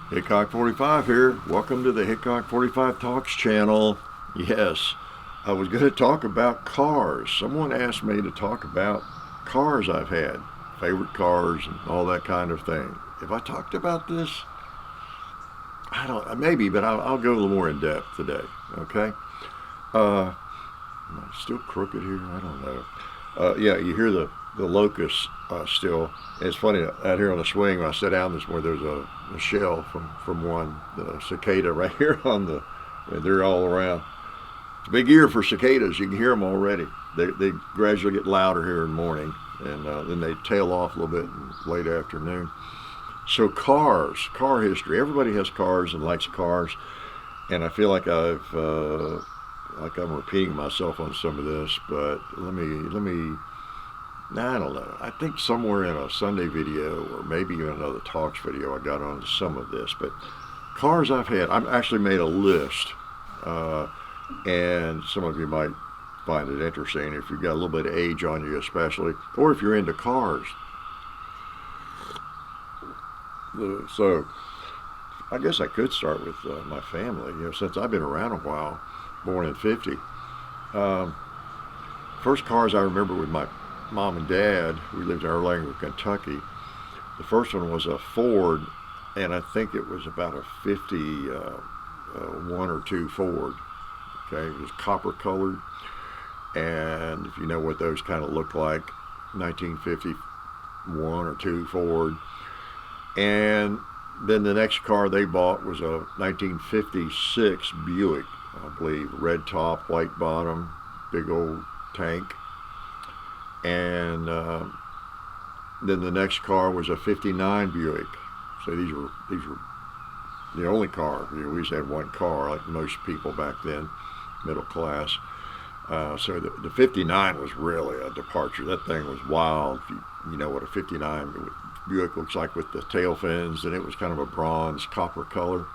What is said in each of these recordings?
Hickok 45 here. Welcome to the Hickok 45 Talks channel. Yes, I was going to talk about cars. Someone asked me to talk about cars I've had, favorite cars, and all that kind of thing. If I talked about this, I don't, maybe, but I'll go a little more in depth today. Okay. Am I still crooked here? I don't know. Yeah, you hear the locusts still. It's funny out here on the swing when I sat down this morning. There's a shell from one the cicada right here on the. They're all around. It's a big year for cicadas. You can hear them already. They gradually get louder here in the morning, and then they tail off a little bit in late afternoon. So cars, car history. Everybody has cars and likes cars, and I feel like I'm repeating myself on some of this, but let me. I don't know. I think somewhere in a Sunday video or maybe even another talks video, I got onto some of this. But cars I've had, I've actually made a list, and some of you might find it interesting if you've got a little bit of age on you, especially, or if you're into cars. So I guess I could start with my family. Since I've been around a while, born in '50. First cars I remember with my mom and dad. We lived in Erlanger, Kentucky. The first one was a Ford, and I think it was about a 51 or 2 Ford. Okay, it was copper colored, and if you know what those kind of look like, 1951 or 2 Ford. And then the next car they bought was a 1956 Buick, I believe, red top, white bottom, big old tank. And then the next car was a '59 Buick. So these were the only car. We just had one car, like most people back then, middle class. So the '59 was really a departure. That thing was wild. You know what a '59 Buick looks like with the tail fins, and it was kind of a bronze copper color.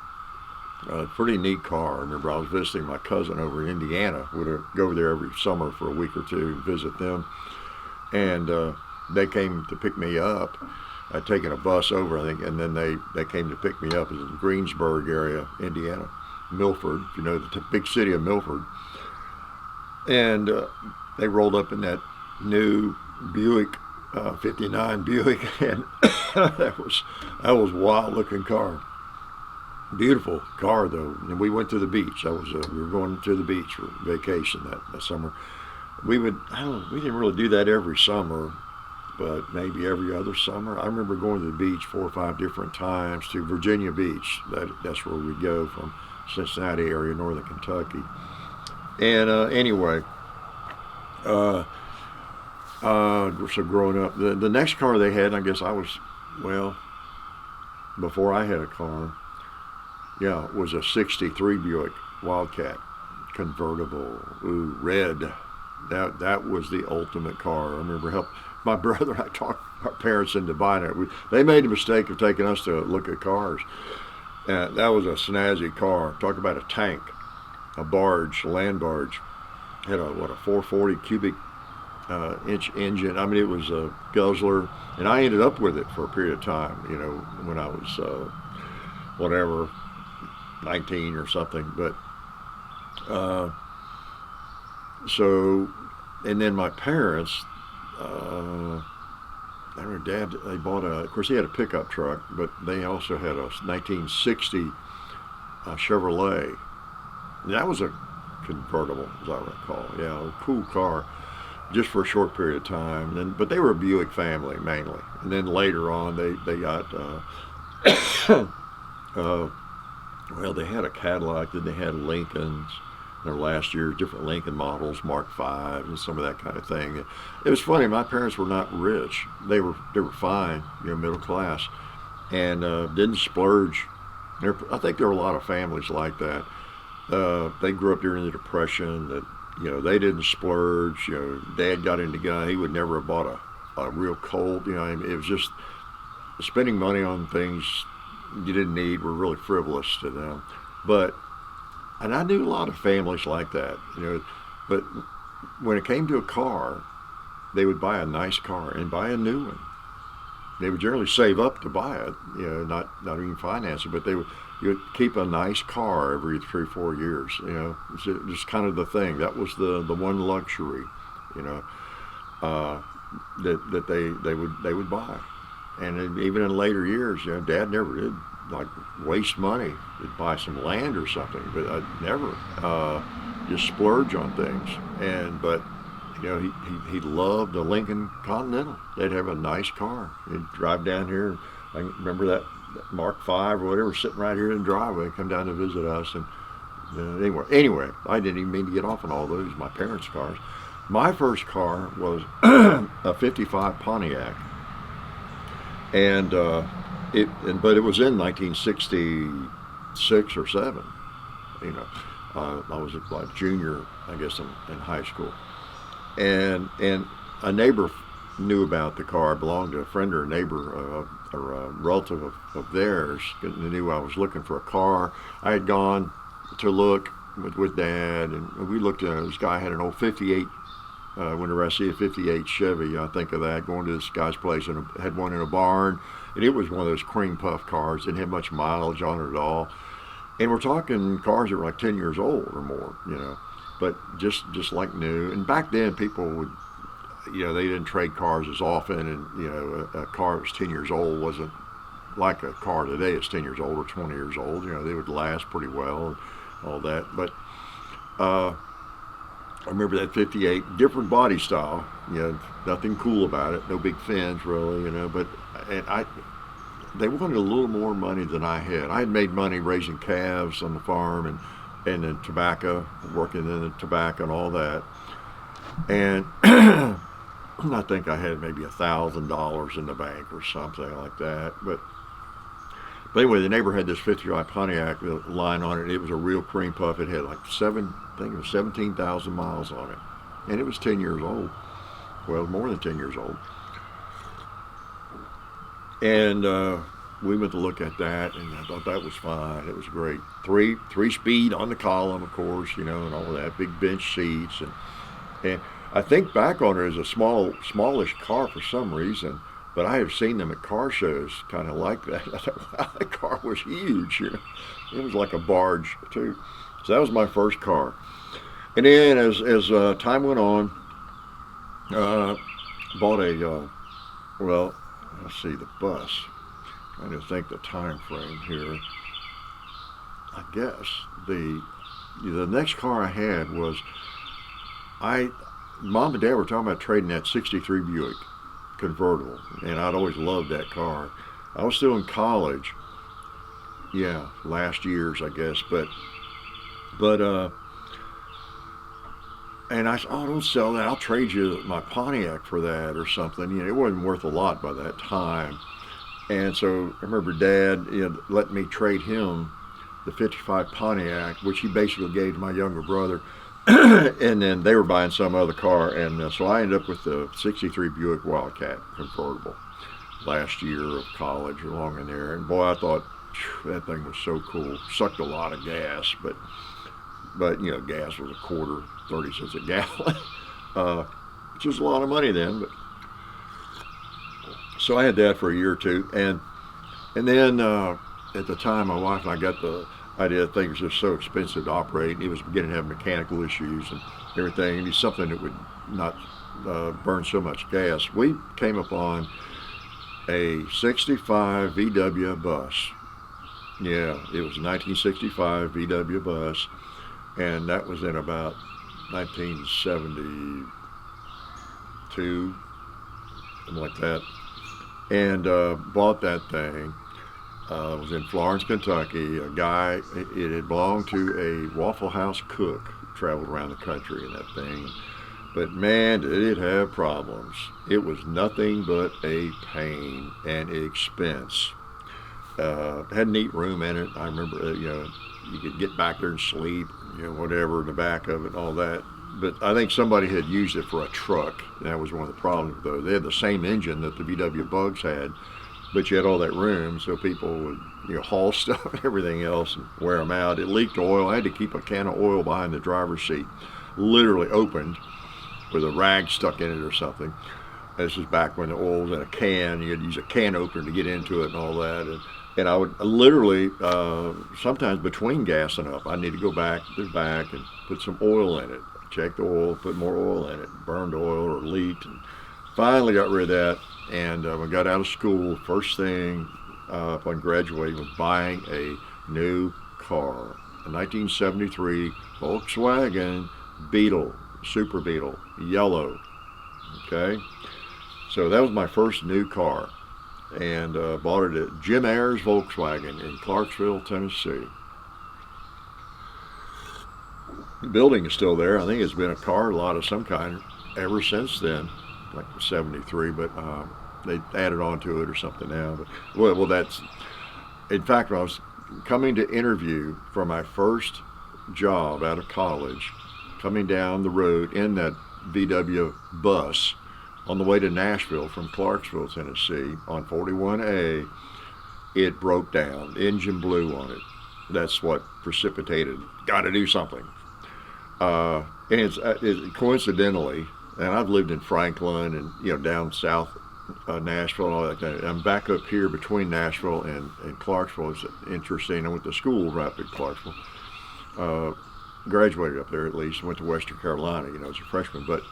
Pretty neat car. I remember I was visiting my cousin over in Indiana. Would go over there every summer for a week or two and visit them. And they came to pick me up. I'd taken a bus over, I think, and then they came to pick me up. It was in the Greensburg area, Indiana, Milford, you know, the big city of Milford. And they rolled up in that new Buick, '59 Buick, and that was a wild looking car. Beautiful car though, and we went to the beach. We were going to the beach for vacation that summer. We didn't really do that every summer, but maybe every other summer. I remember going to the beach 4 or 5 different times to Virginia Beach. That's where we go from Cincinnati area, northern Kentucky. And anyway, so growing up, the next car they had, I guess before I had a car. Yeah, it was a '63 Buick Wildcat convertible, red. That was the ultimate car. I remember my brother and I talked our parents into buying it. They made the mistake of taking us to look at cars. That was a snazzy car. Talk about a tank, a barge, a land barge. Had a 440 cubic inch engine. I mean, it was a guzzler, and I ended up with it for a period of time. You know, when I was 19 or something. But so, and then my parents, I remember Dad, they bought of course he had a pickup truck, but they also had a 1960 Chevrolet. That was a convertible, as I recall. Yeah, a cool car, just for a short period of time. But they were a Buick family mainly. And then later on, they got they had a Cadillac, then they had Lincolns. Their last year, different Lincoln models, Mark V, and some of that kind of thing. It was funny. My parents were not rich; they were fine, middle class, and didn't splurge. I think there were a lot of families like that. They grew up during the Depression. That they didn't splurge. Dad got into gun. He would never have bought a real Colt. It was just spending money on things you didn't need were really frivolous to them. And I knew a lot of families like that, but when it came to a car, they would buy a nice car and buy a new one. they would generally save up to buy it, not even finance it, but you would keep a nice car every 3 or 4 years. It's just kind of the thing. That was the one luxury, you know, that they would buy. And even in later years, Dad never did like waste money. He'd buy some land or something, but I'd never just splurge on things. But he loved a Lincoln Continental. They'd have a nice car. He'd drive down here. I remember that Mark V or whatever sitting right here in the driveway, come down to visit us. And anyway, I didn't even mean to get off on all those, my parents' cars. My first car was a 55 Pontiac. But it was in 1966 or 7. I was like junior, I guess, in high school. And a neighbor knew about the car. It belonged to a friend or a neighbor or a relative of theirs. They knew I was looking for a car. I had gone to look with Dad, and we looked at this guy had an old 58. Whenever I see a 58 Chevy, I think of that, going to this guy's place, and had one in a barn, and it was one of those cream puff cars. Didn't have much mileage on it at all. And we're talking cars that were like 10 years old or more, but just like new. And back then, people would, they didn't trade cars as often, and a car that was 10 years old wasn't like a car today that's 10 years old or 20 years old. They would last pretty well and all that. But I remember that 58, different body style, nothing cool about it, no big fins really, they wanted a little more money than I had. I had made money raising calves on the farm and then tobacco, working in the tobacco and all that. And I think I had maybe $1,000 in the bank or something like that. But anyway, the neighbor had this 55 Pontiac line on it. It was a real cream puff. It had like 17,000 miles on it. And it was 10 years old. Well, more than 10 years old. And we went to look at that, and I thought that was fine. It was great. Three speed on the column, of course, and all of that. Big bench seats. And I think back on it as a smallish car for some reason. But I have seen them at car shows kind of like that. I thought, wow, that car was huge. It was like a barge, too. So that was my first car. And then as time went on, bought let's see, the bus. Trying to think the time frame here. I guess the next car I had was, Mom and Dad were talking about trading that 63 Buick convertible, and I'd always loved that car. I was still in college, last years I guess, but and I said, oh, don't sell that, I'll trade you my Pontiac for that or something. It wasn't worth a lot by that time. And so I remember Dad let me trade him the 55 Pontiac, which he basically gave to my younger brother. And then they were buying some other car, and so I ended up with the 63 Buick Wildcat convertible last year of college along in there. And boy, I thought that thing was so cool. Sucked a lot of gas, but gas was a quarter, 30 cents a gallon, which was a lot of money then. But so I had that for a year or two, and then at the time, my wife and I got the idea that things were just so expensive to operate. It was beginning to have mechanical issues and everything. It was something that would not burn so much gas. We came upon a 65 VW bus. Yeah, it was a 1965 VW bus, and that was in about 1972, something like that. And bought that thing. It was in Florence, Kentucky. A guy, it had belonged to a Waffle House cook, traveled around the country in that thing. But man, did it have problems. It was nothing but a pain and expense. It had a neat room in it. I remember, you could get back there and sleep, whatever in the back of it and all that. But I think somebody had used it for a truck. That was one of the problems, though. They had the same engine that the VW Bugs had, but you had all that room, so people would haul stuff and everything else and wear them out. It leaked oil. I had to keep a can of oil behind the driver's seat, literally opened with a rag stuck in it or something. This is back when the oil was in a can. You had to use a can opener to get into it and all that. And I would literally, sometimes between gassing up, I need to go back to the back and put some oil in it. Check the oil, put more oil in it, burned oil or leaked. And finally got rid of that. And when I got out of school, first thing upon graduating was buying a new car. A 1973 Volkswagen Beetle, Super Beetle, yellow. Okay? So that was my first new car. And bought it at Jim Ayers Volkswagen in Clarksville, Tennessee. The building is still there. I think it's been a car lot of some kind ever since then, like 73, but they added on to it or something now. But well, that's, in fact, when I was coming to interview for my first job out of college, coming down the road in that VW bus on the way to Nashville from Clarksville, Tennessee, on 41A, it broke down. The engine blew on it. That's what precipitated, got to do something. And it's coincidentally, and I've lived in Franklin and down south Nashville and all that kind of, I'm back up here between Nashville and Clarksville. It's interesting. I went to school right up in Clarksville. Graduated up there at least. Went to Western Carolina, as a freshman. But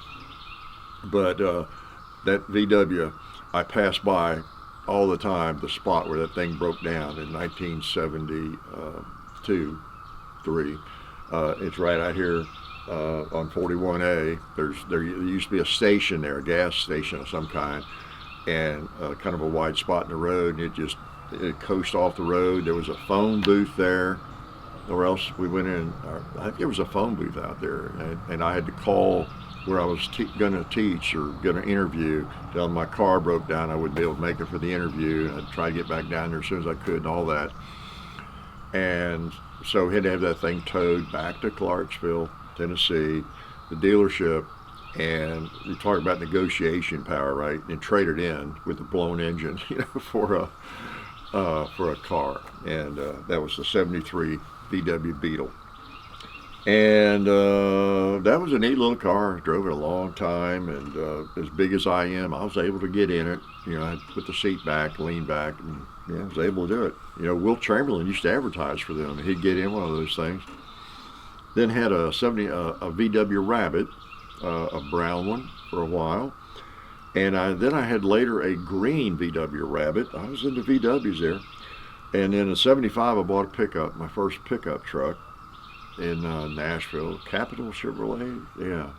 that VW, I passed by all the time the spot where that thing broke down in 1972, 3. It's right out here on 41A. There used to be a station there, a gas station of some kind, and kind of a wide spot in the road, and it coasted off the road. There was a phone booth there, or else we went in. I think there was a phone booth out there, and I had to call where I was going to teach or going to interview. Tell them my car broke down, I wouldn't be able to make it for the interview, and I'd try to get back down there as soon as I could and all that. And so we had to have that thing towed back to Clarksville, Tennessee, the dealership, and you talk about negotiation power, right? And trade it in with a blown engine, for a car. And that was the '73 VW Beetle. And that was a neat little car. I drove it a long time, and as big as I am, I was able to get in it. I put the seat back, lean back, and I was able to do it. Will Chamberlain used to advertise for them. He'd get in one of those things. Then had a VW Rabbit, a brown one for a while, and then I had later a green VW Rabbit. I was into VWs there, and then in '75 I bought a pickup, my first pickup truck in Nashville, Capital Chevrolet,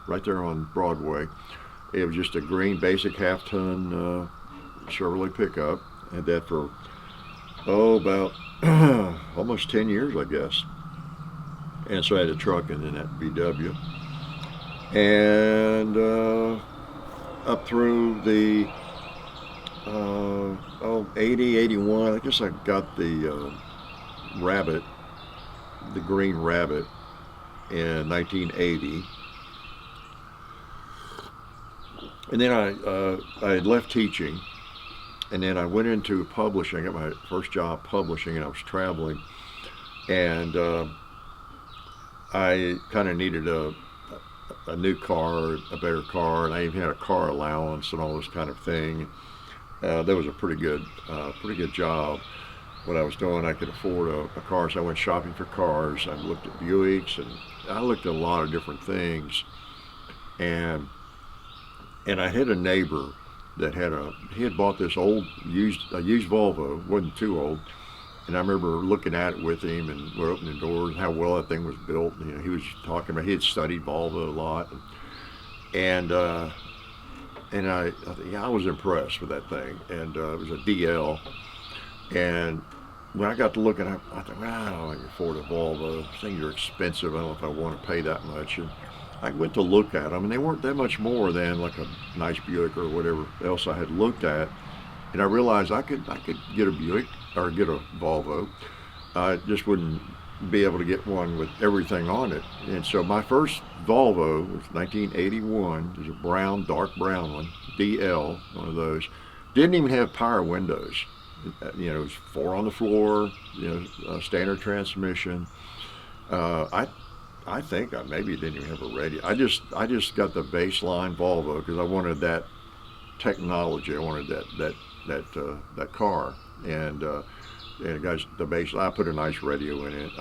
right there on Broadway. It was just a green basic half-ton Chevrolet pickup. Had that for about almost 10 years, I guess. And so I had a truck and then that VW. And up through the 80, 81, I guess I got the Rabbit, the green Rabbit, in 1980. And then I had left teaching, and then I went into publishing. I got my first job publishing, and I was traveling, and I kind of needed a new car, a better car, and I even had a car allowance and all this kind of thing. That was a pretty good job. What I was doing, I could afford a car, so I went shopping for cars. I looked at Buicks, and I looked at a lot of different things. And I had a neighbor that he had bought this used Volvo, wasn't too old. And I remember looking at it with him, and we're opening doors, and how well that thing was built. He was talking about, he had studied Volvo a lot. And I was impressed with that thing. And it was a DL. And when I got to looking, I thought, well, I don't know if I can afford a Volvo. Things are expensive. I don't know if I want to pay that much. And I went to look at them, and they weren't that much more than like a nice Buick or whatever else I had looked at. And I realized I could get a Buick or get a Volvo. I just wouldn't be able to get one with everything on it. And so my first Volvo was 1981. It was a brown, dark brown one, DL, one of those. Didn't even have power windows. It was 4 on the floor, standard transmission. I think I maybe didn't even have a radio. I just got the baseline Volvo because I wanted that technology. I wanted that car, and it got the bass. I put a nice radio in it,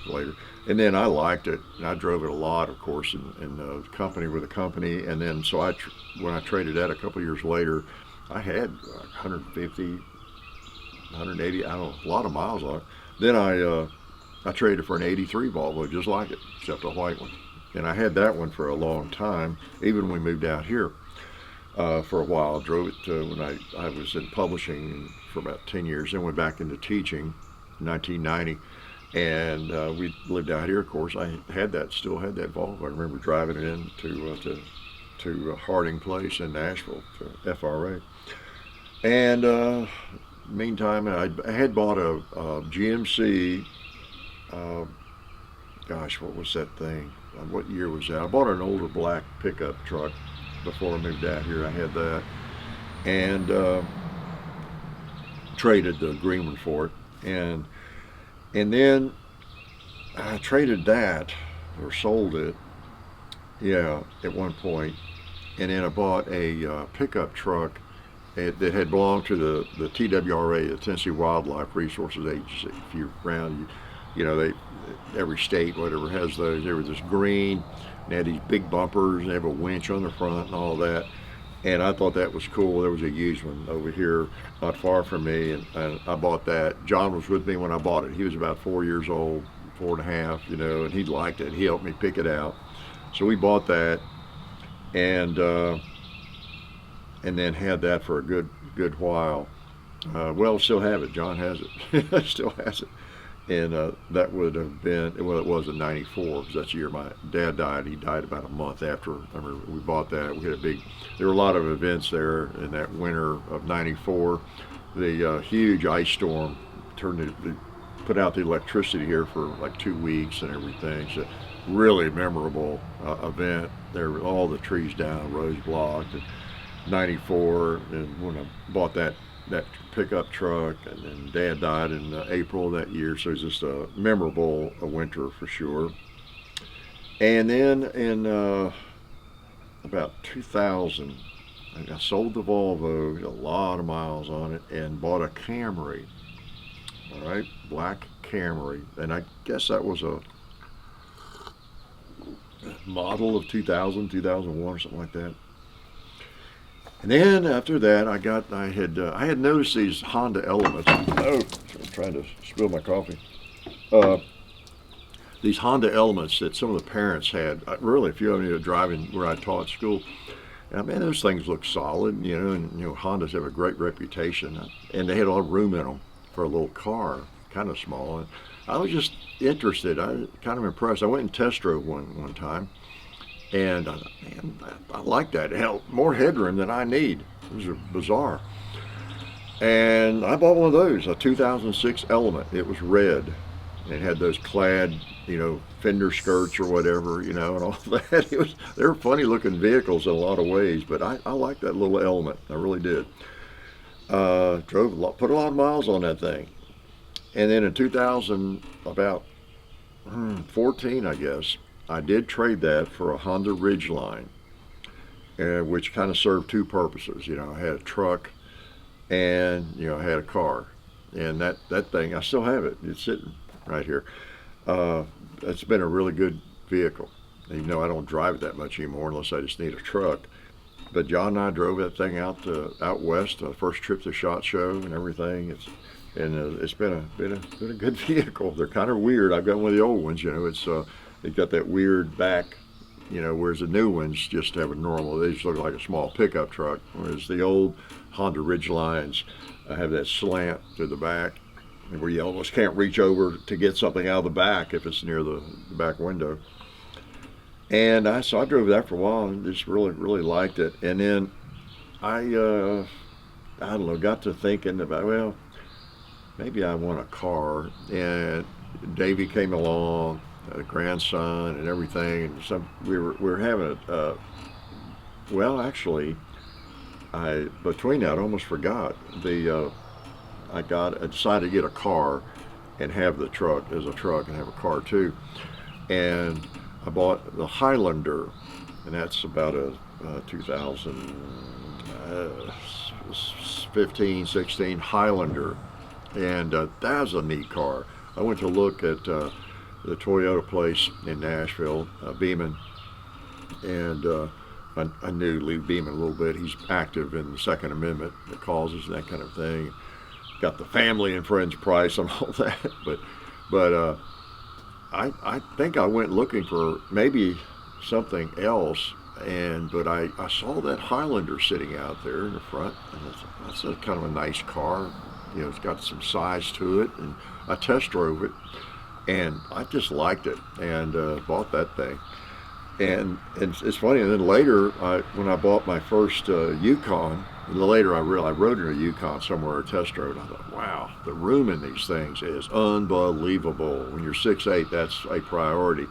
later, and then I liked it, and I drove it a lot, of course, in the company with the company, and then so when I traded that a couple years later, I had 150, 180, I don't know, a lot of miles on it. Then I traded for an '83 Volvo, just like it, except a white one, and I had that one for a long time, even when we moved out here. For a while, drove it when I was in publishing for about 10 years, then went back into teaching in 1990, and we lived out here, of course. Still had that Volvo. I remember driving it in to Harding Place in Nashville, to FRA. And meantime, I had bought a GMC, gosh, what was that thing? What year was that? I bought an older black pickup truck before I moved out here. I had that, and traded the green one for it, and then I traded that or sold it, yeah, at one point, and then I bought a pickup truck that had belonged to the TWRA, the Tennessee Wildlife Resources Agency. If you're around, every state, whatever, has those. They were this green. They had these big bumpers, and they have a winch on the front and all that. And I thought that was cool. There was a used one over here not far from me, and I bought that. John was with me when I bought it. He was about 4 years old, 4.5, and he liked it. He helped me pick it out. So we bought that, and then had that for a good while. Still have it. John has it. Still has it. And that would have been, well, it was in '94, because that's the year my dad died. He died about a month after. I remember we bought that. We had there were a lot of events there in that winter of '94. The huge ice storm put out the electricity here for like 2 weeks and everything. So really memorable event. There were all the trees down, roads blocked. And '94, and when I bought that pickup truck, and then Dad died in April of that year, so it was just a memorable winter for sure. And then in about 2000, I sold the Volvo, a lot of miles on it, and bought a Camry. All right, black Camry, and I guess that was a model of 2000, 2001 or something like that. And then after that, I had noticed these Honda Elements. Oh, I'm trying to spill my coffee. These Honda Elements that some of the parents had. Really, if you have driving where I taught school, and man, those things look solid, and Hondas have a great reputation, and they had a lot of room in them for a little car, kind of small. And I was just interested. I was kind of impressed. I went and test drove one time. And I like that. It had more headroom than I need. It was bizarre. And I bought one of those, a 2006 Element. It was red. It had those clad, fender skirts or whatever, and all that. They were funny looking vehicles in a lot of ways, but I liked that little Element. I really did. Drove put a lot of miles on that thing. And then in 2000, about 14, I guess, I did trade that for a Honda Ridgeline, which kind of served two purposes. I had a truck, and I had a car, and that thing, I still have it. It's sitting right here. It's been a really good vehicle. Even though I don't drive it that much anymore, unless I just need a truck. But John and I drove that thing out west, first trip to SHOT Show and everything. It's been a good vehicle. They're kind of weird. I've got one of the old ones. It's got that weird back, whereas the new ones just have a normal. They just look like a small pickup truck. Whereas the old Honda Ridgelines have that slant to the back, where you almost can't reach over to get something out of the back if it's near the back window. And I drove that for a while and just really, really liked it. And then I don't know, got to thinking about, maybe I want a car. And Davey came along, a grandson and everything, and we were having actually, between that, I almost forgot I decided to get a car and have the truck as a truck and have a car too, and I bought the Highlander, and that's about a 2000, uh, 15, 16 Highlander, and that was a neat car. I went to look at the Toyota place in Nashville, Beeman, and I knew Lee Beeman a little bit. He's active in the Second Amendment, the causes and that kind of thing. Got the family and friends price and all that, but I think I went looking for maybe something else, but I saw that Highlander sitting out there in the front, and that's a kind of a nice car. You know, it's got some size to it, and I test drove it, and I just liked it, and bought that thing. And it's funny. And then later, when I bought my first Yukon, and later I realized I rode in a Yukon somewhere, a test drove. And I thought, wow, the room in these things is unbelievable. When you're 6'8", that's a priority.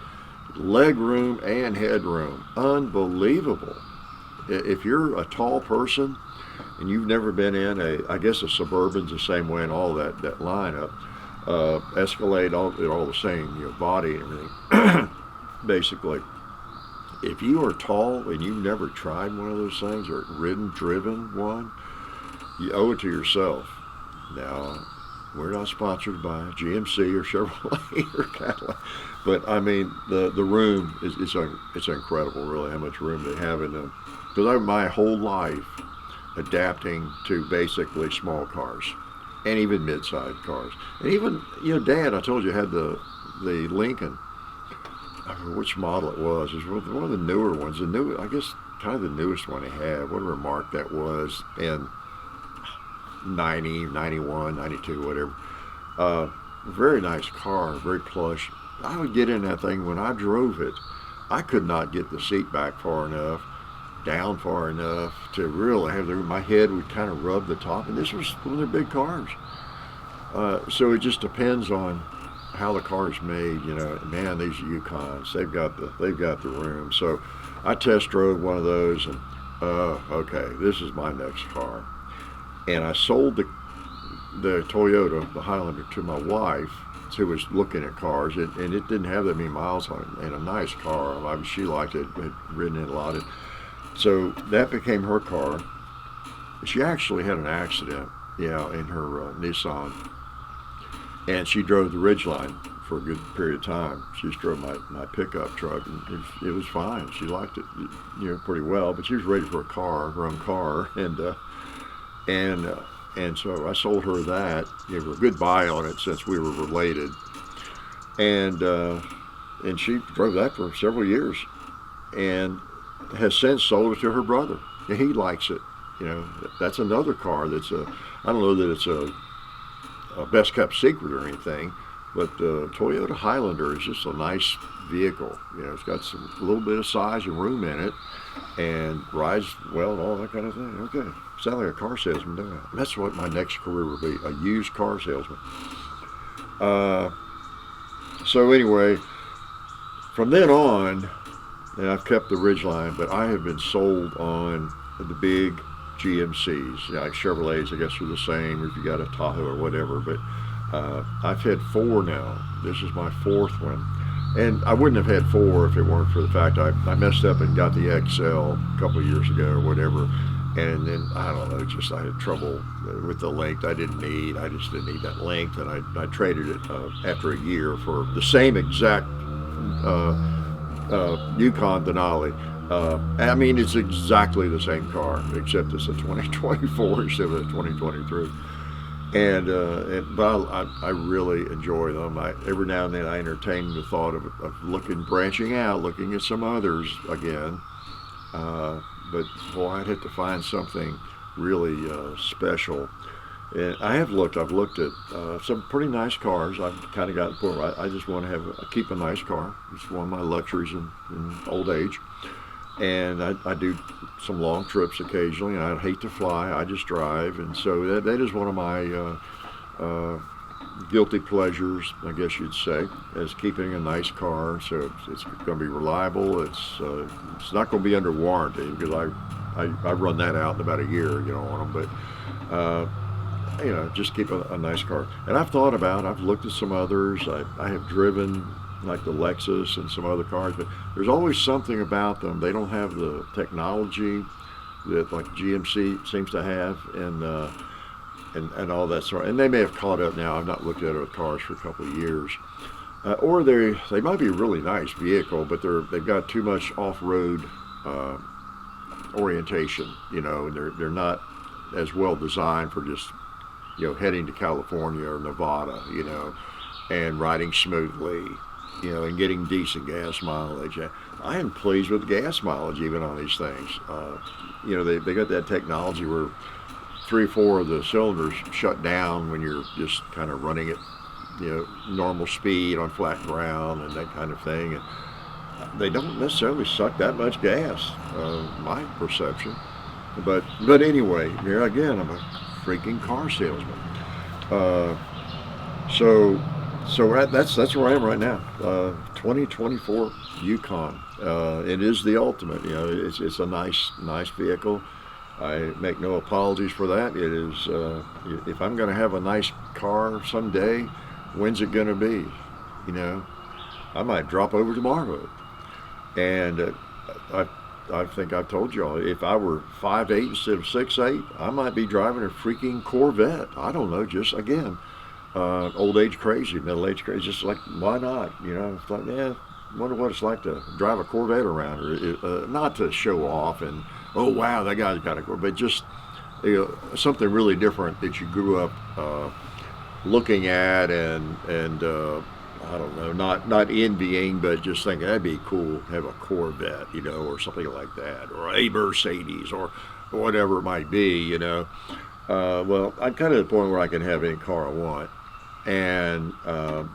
Leg room and headroom, unbelievable. If you're a tall person and you've never been in I guess a Suburban's the same way, and all that lineup, Escalade, all the same, you know, body and everything. Basically, if you are tall and you've never tried one of those things or driven one, you owe it to yourself. Now, we're not sponsored by GMC or Chevrolet or Cadillac, but I mean the room it's incredible, really, how much room they have in them. Because my whole life adapting to basically small cars, and even mid-sized cars, and even, you know, Dad, I told you, had the Lincoln. I don't know which model it was. It was one of the newer ones. I guess, kind of the newest one he had, whatever mark that was, in 90, 91, 92, whatever. Very nice car, very plush. I would get in that thing. When I drove it, I could not get the seat back far enough, down far enough to really have my head would kind of rub the top. And this was one of their big cars. So it just depends on how the car is made, you know. Man, these Yukons, they've got the room. So I test drove one of those, and okay, this is my next car. And I sold the Toyota, the Highlander, to my wife, who was looking at cars, and it didn't have that many miles on it, and a nice car. I mean, she liked it, had ridden it a lot. So that became her car. She actually had an accident, yeah, in her Nissan. And she drove the Ridgeline for a good period of time. She just drove my pickup truck, and it was fine. She liked it, you know, pretty well. But she was ready for her own car, and so I sold her that. Gave her a good buy on it since we were related, and she drove that for several years, and has since sold it to her brother. And he likes it. You know, that's another car that's I don't know that it's a best kept secret or anything, but the Toyota Highlander is just a nice vehicle. You know, it's got a little bit of size and room in it, and rides well and all that kind of thing. Okay, sound like a car salesman, doesn't it? That's what my next career would be, a used car salesman. So anyway, from then on, and I've kept the Ridgeline, but I have been sold on the big GMCs, you know, like Chevrolets, I guess, are the same, or if you got a Tahoe or whatever, but I've had 4 now. This is my 4th one. And I wouldn't have had 4 if it weren't for the fact I messed up and got the XL a couple of years ago or whatever. And then, I don't know, just I had trouble with the length I just didn't need that length. And I traded it after a year for the same exact Yukon Denali. I mean, it's exactly the same car, except it's a 2024 instead of a 2023. But I really enjoy them. Every now and then I entertain the thought of branching out, looking at some others again. But boy, I'd have to find something really special. And I've looked at some pretty nice cars. I've kind of got to the point where I just want to keep a nice car. It's one of my luxuries in old age. And I do some long trips occasionally, and I hate to fly, I just drive. And so that is one of my guilty pleasures, I guess you'd say, is keeping a nice car. So it's going to be reliable. It's not going to be under warranty, because I run that out in about a year, you know, on them. But, you know, just keep a nice car. And I've looked at some others. I have driven like the Lexus and some other cars, but there's always something about them. They don't have the technology that like GMC seems to have, and all that sort. And they may have caught up now. I've not looked at other cars for a couple of years. Or they might be a really nice vehicle, but they've got too much off-road orientation, and they're not as well designed for just heading to California or Nevada, and riding smoothly, and getting decent gas mileage. I am pleased with the gas mileage even on these things. They got that technology where 3 or 4 of the cylinders shut down when you're just kind of running it, normal speed on flat ground and that kind of thing. And they don't necessarily suck that much gas, my perception. But anyway, here again, I'm a freaking car salesman. So that's where I am right now. 2024 Yukon. It is the ultimate. It's a nice vehicle. I make no apologies for that. It is. If I'm going to have a nice car someday, when's it going to be? I might drop over tomorrow. And I think I've told y'all, if I were 5'8" instead of 6'8", I might be driving a freaking Corvette. I don't know, just again, old age crazy, middle age crazy. Just like, why not? It's like, wonder what it's like to drive a Corvette around, or not to show off and, oh wow, that guy's got a Corvette, but just something really different that you grew up looking at and I don't know, not envying, but just thinking that'd be cool to have a Corvette, or something like that, or a Mercedes, or whatever it might be, Well, I'm kind of at the point where I can have any car I want, and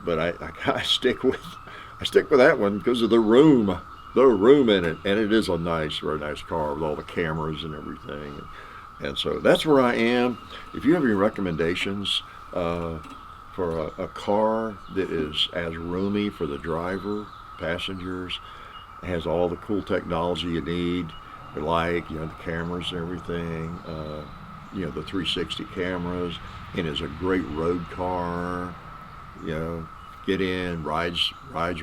but I stick with that one because of the room in it, and it is a very nice car with all the cameras and everything, and so that's where I am. If you have any recommendations for a car that is as roomy for the driver, passengers, has all the cool technology you need, the cameras and everything, the 360 cameras, and is a great road car, get in, rides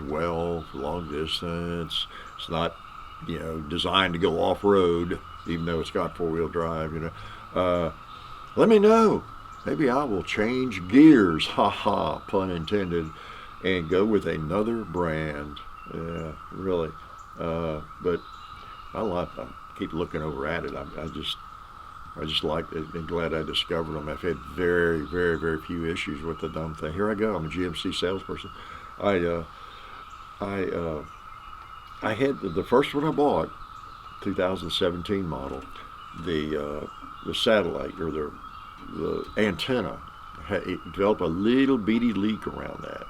well for long distance. It's not, designed to go off-road, even though it's got 4-wheel drive, let me know. Maybe I will change gears, pun intended, and go with another brand. Yeah, really. But I keep looking over at it. I just like it, and glad I discovered them. I've had very, very, very few issues with the dumb thing. Here I go. I'm a GMC salesperson. I had the first one I bought, 2017 model, the satellite, or the antenna developed a little bitty leak around that,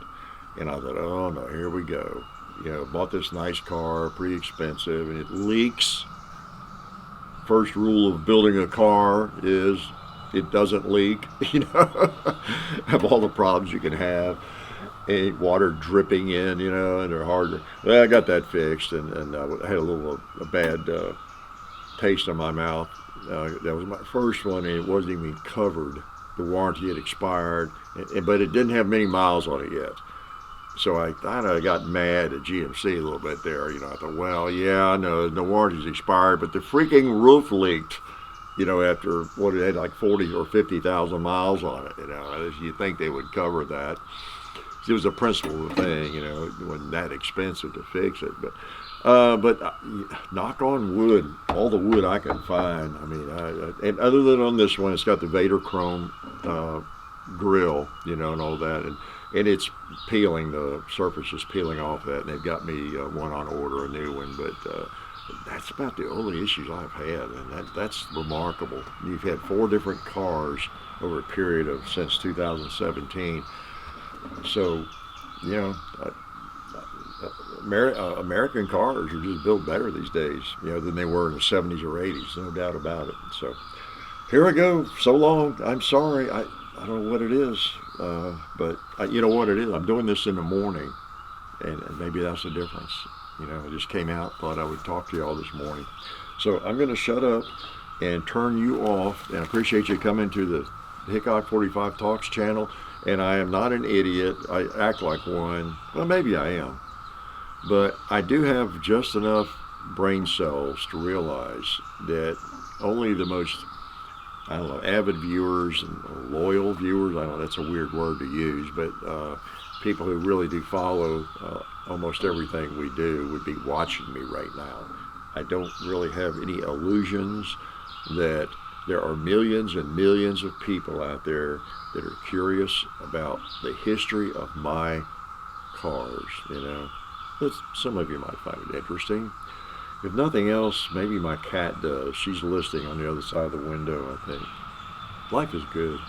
and I thought, oh no, here we go. Bought this nice car, pretty expensive, and it leaks. First rule of building a car is it doesn't leak. Have all the problems you can have, and water dripping in, and they're hard. Well, I got that fixed, and I had a bad taste in my mouth. That was my first one, and it wasn't even covered. The warranty had expired, but it didn't have many miles on it yet. So I kind of got mad at GMC a little bit there. I thought, well, yeah, I know the warranty's expired, but the freaking roof leaked, after what it had like 40 or 50,000 miles on it. You think they would cover that. It was a principal thing, it wasn't that expensive to fix it, but knock on wood, all the wood I can find. And other than on this one, it's got the Vader Chrome grill, and all that, and it's peeling, the surface is peeling off that, and they've got me one on order, a new one, but that's about the only issues I've had, and that's remarkable. You've had 4 different cars over a period of since 2017, so American cars are just built better these days, than they were in the 70s or 80s, no doubt about it. So here I go. So long. I'm sorry. I don't know what it is, but you know what it is. I'm doing this in the morning, and maybe that's the difference. I just came out, thought I would talk to you all this morning. So I'm going to shut up and turn you off, and I appreciate you coming to the Hickok 45 Talks channel. And I am not an idiot. I act like one. Well, maybe I am. But I do have just enough brain cells to realize that only the most, I don't know, avid viewers and loyal viewers, I don't know, that's a weird word to use, but people who really do follow almost everything we do would be watching me right now. I don't really have any illusions that there are millions and millions of people out there that are curious about the history of my cars, you know. But some of you might find it interesting. If nothing else, maybe my cat does. She's listening on the other side of the window, I think. Life is good.